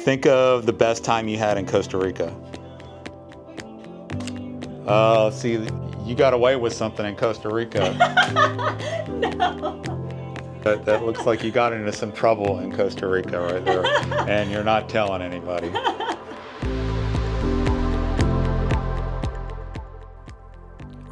think of the best time you had in Costa Rica. See, you got away with something in Costa Rica. No. That looks like you got into some trouble in Costa Rica right there, and you're not telling anybody.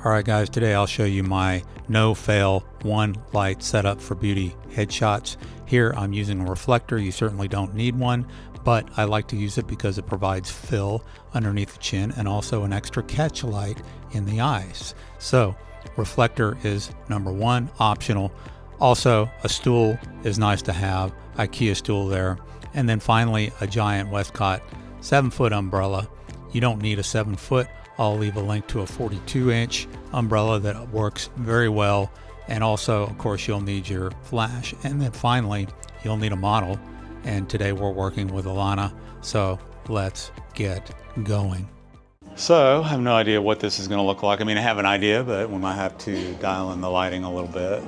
All right, guys, today I'll show you my no-fail one light setup for beauty headshots. Here I'm using a reflector. You certainly don't need one, but I like to use it because it provides fill underneath the chin and also an extra catch light in the eyes. So reflector is number one, optional. Also, a stool is nice to have, IKEA stool there. And then finally, a giant Westcott 7-foot umbrella. You don't need a 7-foot. I'll leave a link to a 42-inch umbrella that works very well. And also, of course, you'll need your flash. And then finally, you'll need a model. And today we're working with Alana. So let's get going. So I have no idea what this is going to look like. I mean, I have an idea, but we might have to dial in the lighting a little bit.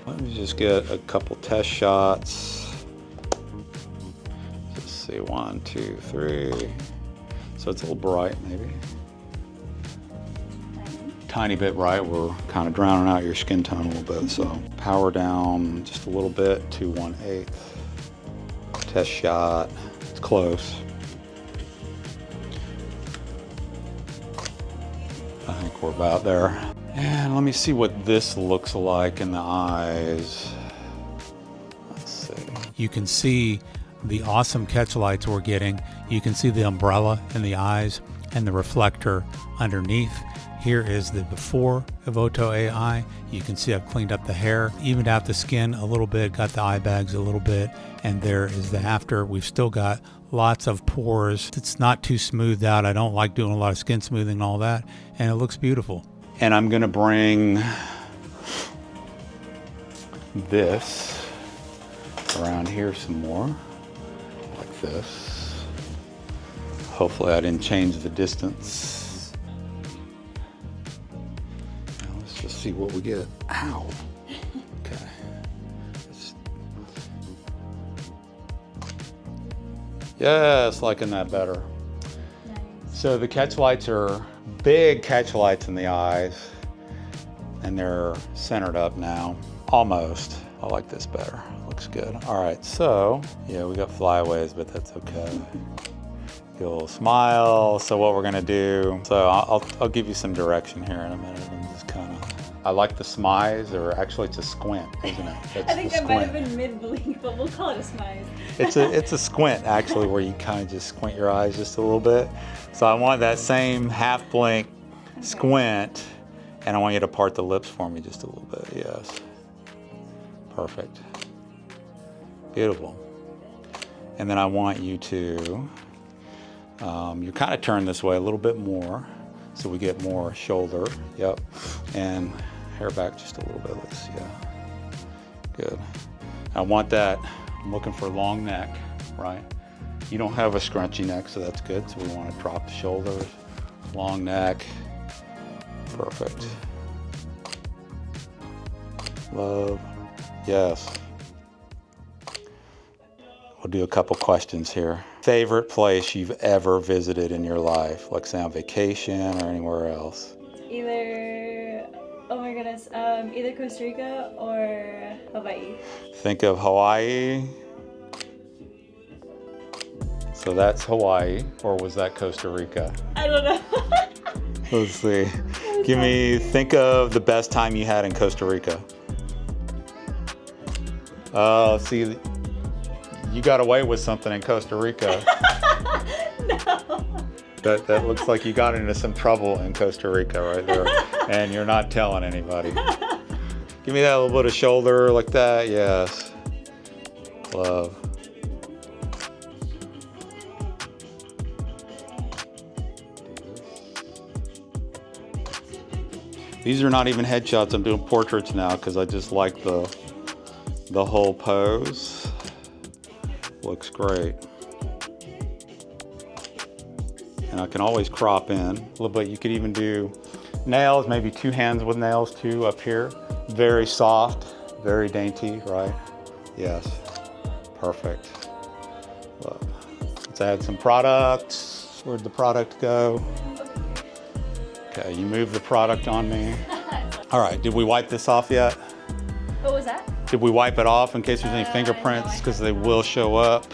Let me just get a couple test shots. Let's see, 1, 2, 3. So it's a little bright, maybe. Tiny bit bright. We're kind of drowning out your skin tone a little bit. So power down just a little bit to 1/8. Test shot. It's close. I think we're about there. And let me see what this looks like in the eyes. Let's see. You can see the awesome catch lights we're getting. You can see the umbrella in the eyes and the reflector underneath. Here is the before of Oto AI. You can see I've cleaned up the hair, evened out the skin a little bit, got the eye bags a little bit, and there is the after. We've still got lots of pores. It's not too smoothed out. I don't like doing a lot of skin smoothing and all that, and it looks beautiful. And I'm gonna bring this around here some more, like this. Hopefully I didn't change the distance. Now let's just see what we get. Ow. Okay. Yes, liking that better. Nice. So the catch lights are big catch lights in the eyes, and they're centered up now, almost. I like this better, looks good. All right, so, yeah, we got flyaways, but that's okay. Get a little smile. So what we're gonna do, so I'll give you some direction here in a minute. I'm just kind of, I like the smize, or actually it's a squint, isn't it? That's I think I might have been mid-blink, but we'll call it a smize. It's a squint, actually, where you kind of just squint your eyes just a little bit. So I want that same half blink squint, and I want you to part the lips for me just a little bit. Yes. Perfect. Beautiful. And then I want you to, you kind of turn this way a little bit more so we get more shoulder. Yep. And hair back just a little bit. Let's, yeah. Good. I want that. I'm looking for long neck, right? You don't have a scrunchy neck, so that's good. So we want to drop the shoulders, long neck. Perfect. Love. Yes. We'll do a couple questions here. Favorite place you've ever visited in your life, like say on vacation or anywhere else? Either, oh my goodness, either Costa Rica or Hawaii. Think of Hawaii. So that's Hawaii, or was that Costa Rica? I don't know. Let's see. Think of the best time you had in Costa Rica. See, you got away with something in Costa Rica. No. That looks like you got into some trouble in Costa Rica right there, and you're not telling anybody. Give me that little bit of shoulder like that, yes. Love. These are not even headshots, I'm doing portraits now because I just like the whole pose. Looks great. And I can always crop in a little bit. You could even do nails, maybe 2 hands with nails too up here. Very soft, very dainty, right? Yes, perfect. Love. Let's add some product. Where'd the product go? Okay, you move the product on me. All right, did we wipe this off yet? What was that? Did we wipe it off in case there's any fingerprints? Because they will show up.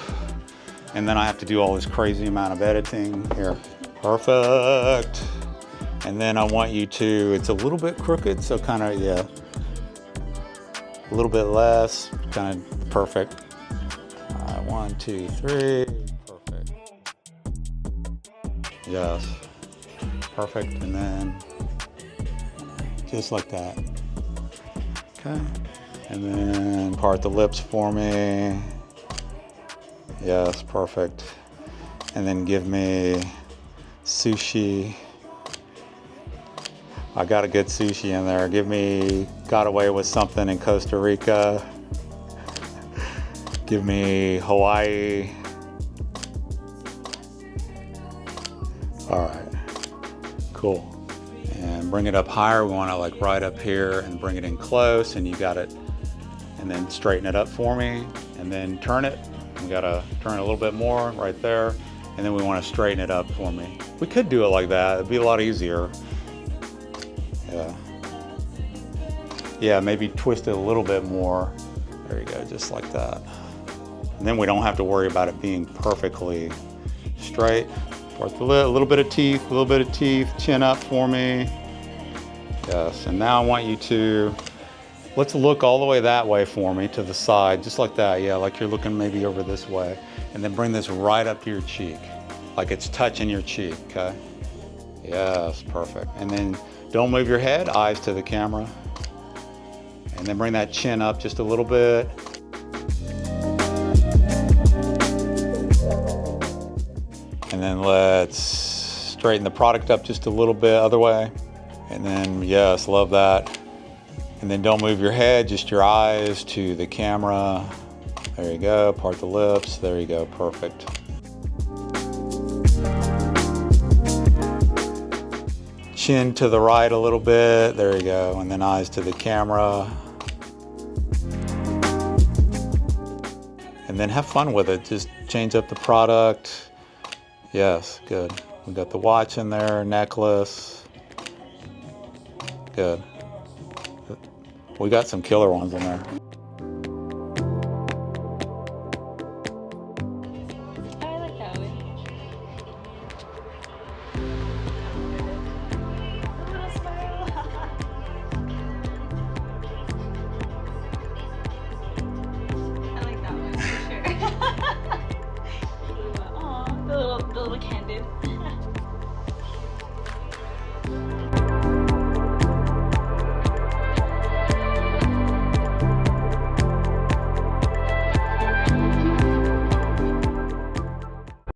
And then I have to do all this crazy amount of editing here. Perfect. And then I want you to, it's a little bit crooked, so kind of, yeah. A little bit less, kind of perfect. All right, 1, 2, 3, perfect. Yes, perfect, and then just like that. Okay, and then part the lips for me. Yes, perfect. And then give me sushi. I got a good sushi in there. Give me, got away with something in Costa Rica. Give me Hawaii. All right, cool. And bring it up higher. We want to like right up here and bring it in close, and you got it. And then straighten it up for me, and then turn it. We gotta turn it a little bit more right there. And then we want to straighten it up for me. We could do it like that. It'd be a lot easier. Yeah. Yeah, maybe twist it a little bit more. There you go, just like that. And then we don't have to worry about it being perfectly straight. Part the lip, a little bit of teeth, chin up for me. Yes, and now I want you to, let's look all the way that way for me, to the side, just like that. Yeah, like you're looking maybe over this way. And then bring this right up to your cheek, like it's touching your cheek, okay? Yes, perfect. And then don't move your head, eyes to the camera. And then bring that chin up just a little bit. And then let's straighten the product up just a little bit, other way. And then, yes, love that. And then don't move your head, just your eyes to the camera. There you go, part the lips, there you go, perfect. Chin to the right a little bit, there you go, and then eyes to the camera. And then have fun with it, just change up the product. Yes, good. We got the watch in there, necklace. Good. We got some killer ones in there. The little candid.